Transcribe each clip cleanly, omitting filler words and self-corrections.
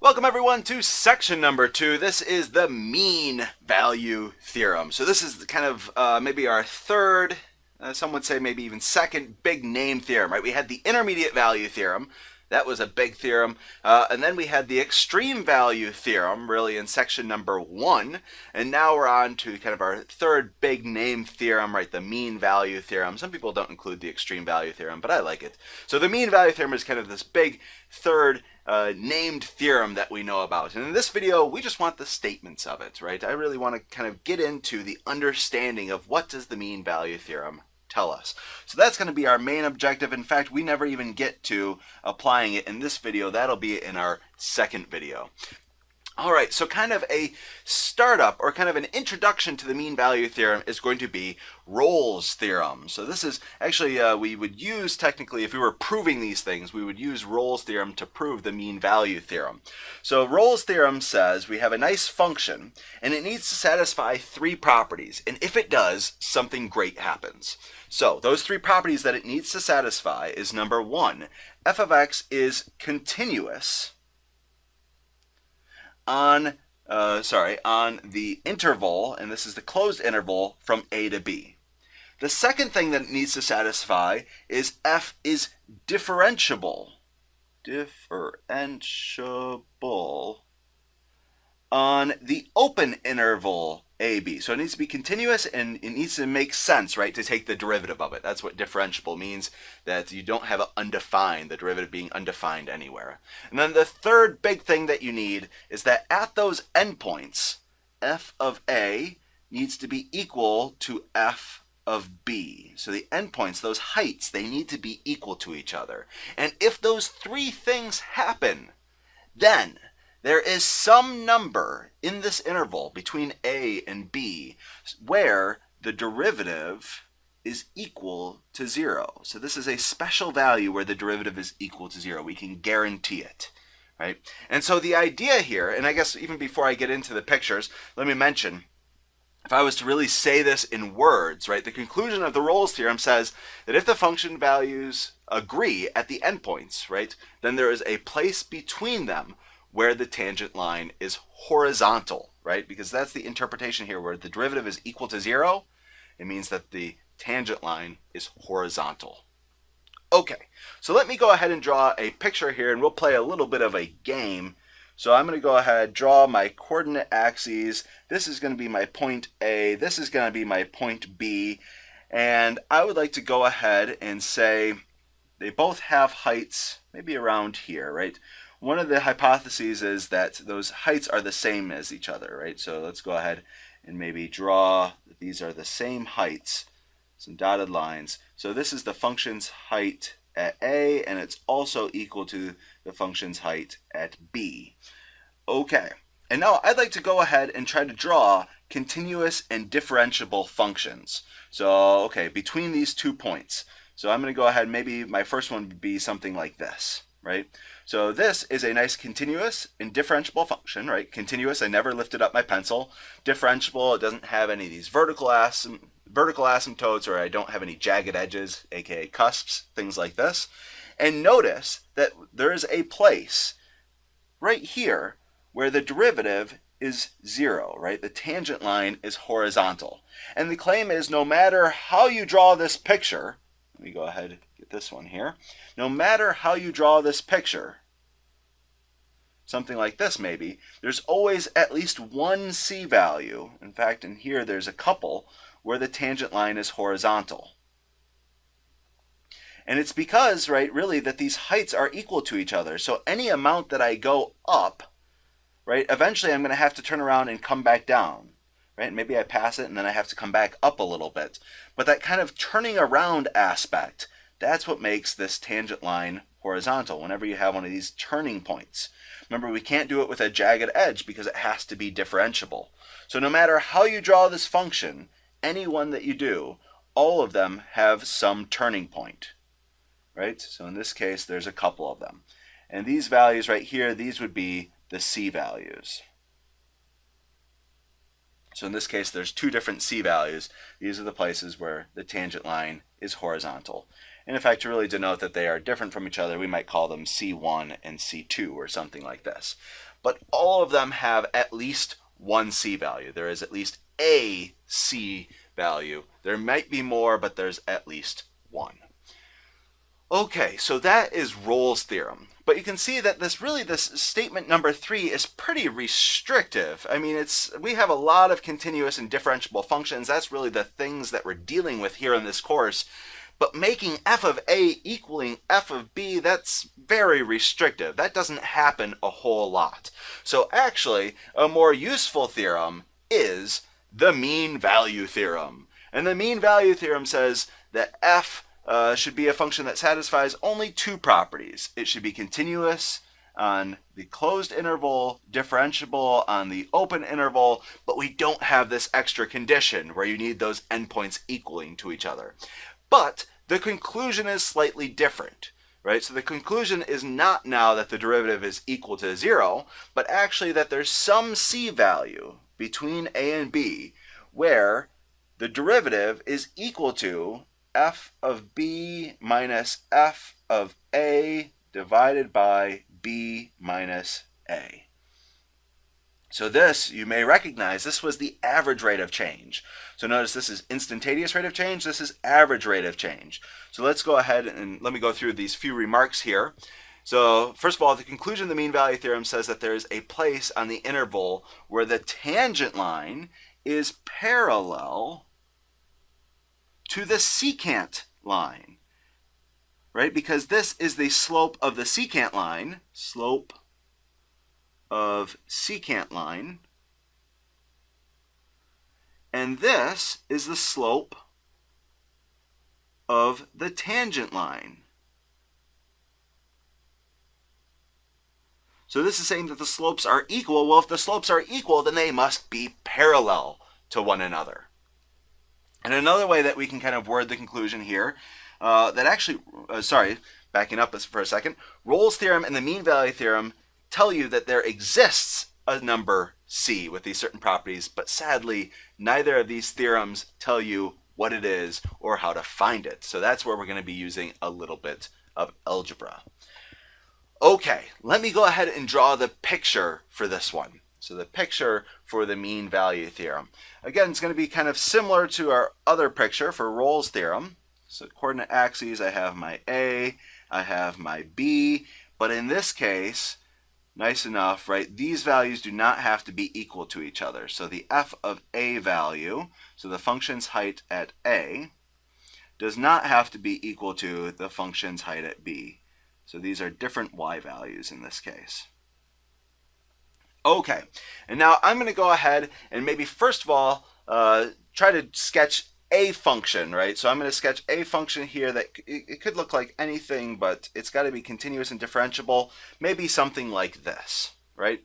Welcome everyone to section number 2. This is the mean value theorem. So this is kind of maybe our third, some would say maybe even second big name theorem, right? We had the intermediate value theorem. That was a big theorem. And then we had the extreme value theorem really in section number 1. And now we're on to kind of our third big name theorem, right? The mean value theorem. Some people don't include the extreme value theorem, but I like it. So the mean value theorem is kind of this big third named theorem that we know about. And in this video, we just want the statements of it, right? I really want to kind of get into the understanding of what does the mean value theorem tell us. So that's going to be our main objective. In fact, we never even get to applying it in this video. That'll be in our second video. All right, so kind of a startup or kind of an introduction to the mean value theorem is going to be Rolle's theorem. So this is actually, we would use technically, if we were proving these things, we would use Rolle's theorem to prove the mean value theorem. So Rolle's theorem says we have a nice function and it needs to satisfy 3 properties. And if it does, something great happens. So those 3 properties that it needs to satisfy is number 1, f of x is continuous on the interval, and this is the closed interval, from a to b. The second thing that it needs to satisfy is f is differentiable on the open interval AB. So it needs to be continuous and it needs to make sense, right, to take the derivative of it. That's what differentiable means, that you don't have it undefined, the derivative being undefined anywhere. And then the third big thing that you need is that at those endpoints, f of A needs to be equal to f of B. So the endpoints, those heights, they need to be equal to each other. And if those 3 things happen, then there is some number in this interval between A and B where the derivative is equal to 0. So this is a special value where the derivative is equal to 0. We can guarantee it, right? And so the idea here, and I guess even before I get into the pictures, let me mention, if I was to really say this in words, right, the conclusion of the Rolle's theorem says that if the function values agree at the endpoints, right, then there is a place between them where the tangent line is horizontal, right? Because that's the interpretation here, where the derivative is equal to 0. It means that the tangent line is horizontal. Okay, so let me go ahead and draw a picture here, and we'll play a little bit of a game. So I'm going to go ahead, draw my coordinate axes. This is going to be my point A. This is going to be my point B. And I would like to go ahead and say they both have heights maybe around here, right? One of the hypotheses is that those heights are the same as each other, right? So let's go ahead and maybe draw that these are the same heights, some dotted lines. So this is the function's height at A, and it's also equal to the function's height at B. Okay, and now I'd like to go ahead and try to draw continuous and differentiable functions. So, okay, between these 2 points. So I'm going to go ahead, maybe my first one would be something like this, right? So this is a nice continuous and differentiable function, right? Continuous, I never lifted up my pencil. Differentiable, it doesn't have any of these vertical asymptotes, or I don't have any jagged edges, aka cusps, things like this. And notice that there is a place right here where the derivative is 0, right? The tangent line is horizontal. And the claim is no matter how you draw this picture, let me go ahead and get this one here. No matter how you draw this picture, something like this maybe, there's always at least one C value. In fact, in here there's a couple where the tangent line is horizontal. And it's because, right, really that these heights are equal to each other. So any amount that I go up, right, eventually I'm going to have to turn around and come back down. Right? Maybe I pass it and then I have to come back up a little bit. But that kind of turning around aspect, that's what makes this tangent line horizontal whenever you have one of these turning points. Remember, we can't do it with a jagged edge because it has to be differentiable. So no matter how you draw this function, any one that you do, all of them have some turning point. Right? So in this case, there's a couple of them. And these values right here, these would be the C values. So in this case, there's 2 different C values. These are the places where the tangent line is horizontal. And in fact, to really denote that they are different from each other, we might call them C1 and C2 or something like this. But all of them have at least one C value. There is at least a C value. There might be more, but there's at least one. Okay, so that is Rolle's theorem. But you can see that this statement number 3 is pretty restrictive. I mean, we have a lot of continuous and differentiable functions. That's really the things that we're dealing with here in this course. But making f of a equaling f of b, that's very restrictive. That doesn't happen a whole lot. So actually, a more useful theorem is the mean value theorem. And the mean value theorem says that f should be a function that satisfies only two properties. It should be continuous on the closed interval, differentiable on the open interval, but we don't have this extra condition where you need those endpoints equaling to each other. But the conclusion is slightly different, right? So the conclusion is not now that the derivative is equal to 0, but actually that there's some c value between a and b where the derivative is equal to f of b minus f of a divided by b minus a. So this, you may recognize, this was the average rate of change. So notice this is instantaneous rate of change, this is average rate of change. So let's go ahead and let me go through these few remarks here. So first of all, the conclusion of the mean value theorem says that there is a place on the interval where the tangent line is parallel to the secant line, right? Because this is the slope of the secant line, slope of secant line, and this is the slope of the tangent line. So this is saying that the slopes are equal. Well, if the slopes are equal, then they must be parallel to one another. And another way that we can kind of word the conclusion here, backing up for a second, Rolle's theorem and the mean value theorem tell you that there exists a number c with these certain properties, but sadly, neither of these theorems tell you what it is or how to find it. So that's where we're going to be using a little bit of algebra. Okay, let me go ahead and draw the picture for this one. So the picture for the mean value theorem. Again, it's going to be kind of similar to our other picture for Rolle's theorem. So coordinate axes, I have my A, I have my B, but in this case, nice enough, right, these values do not have to be equal to each other. So the f of A value, so the function's height at A, does not have to be equal to the function's height at B. So these are different y values in this case. Okay, and now I'm going to go ahead and maybe first of all try to sketch a function, right? So I'm going to sketch a function here that it could look like anything, but it's got to be continuous and differentiable, maybe something like this, right?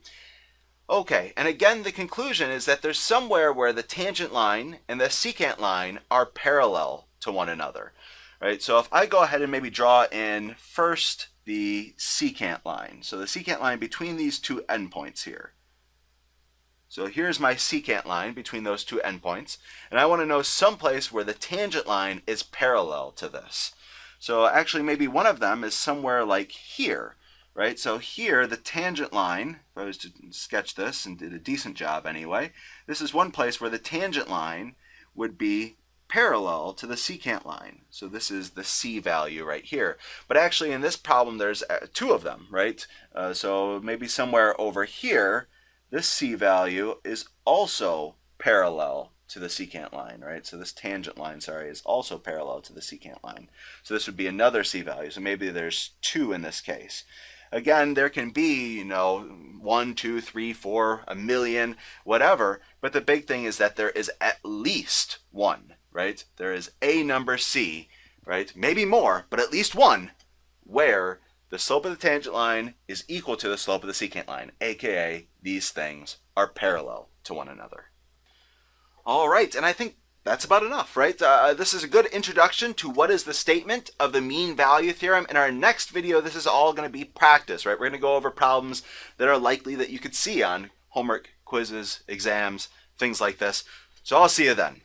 Okay, and again the conclusion is that there's somewhere where the tangent line and the secant line are parallel to one another, right? So if I go ahead and maybe draw in first the secant line. So the secant line between these two endpoints here. So here's my secant line between those two endpoints, and I want to know someplace where the tangent line is parallel to this. So actually maybe one of them is somewhere like here, right? So here the tangent line, if I was to sketch this and did a decent job anyway, this is one place where the tangent line would be parallel to the secant line. So this is the c value right here. But actually in this problem there's two of them, right? So maybe somewhere over here this c value is also parallel to the secant line, right? So this tangent line, is also parallel to the secant line. So this would be another c value. So maybe there's two in this case. Again, there can be, 1, 2, 3, 4, a million, whatever. But the big thing is that there is at least one, right? There is a number c, right? Maybe more, but at least one, where the slope of the tangent line is equal to the slope of the secant line, aka these things are parallel to one another. All right, and I think that's about enough, right? This is a good introduction to what is the statement of the mean value theorem. In our next video, this is all going to be practice, right? We're going to go over problems that are likely that you could see on homework, quizzes, exams, things like this. So I'll see you then.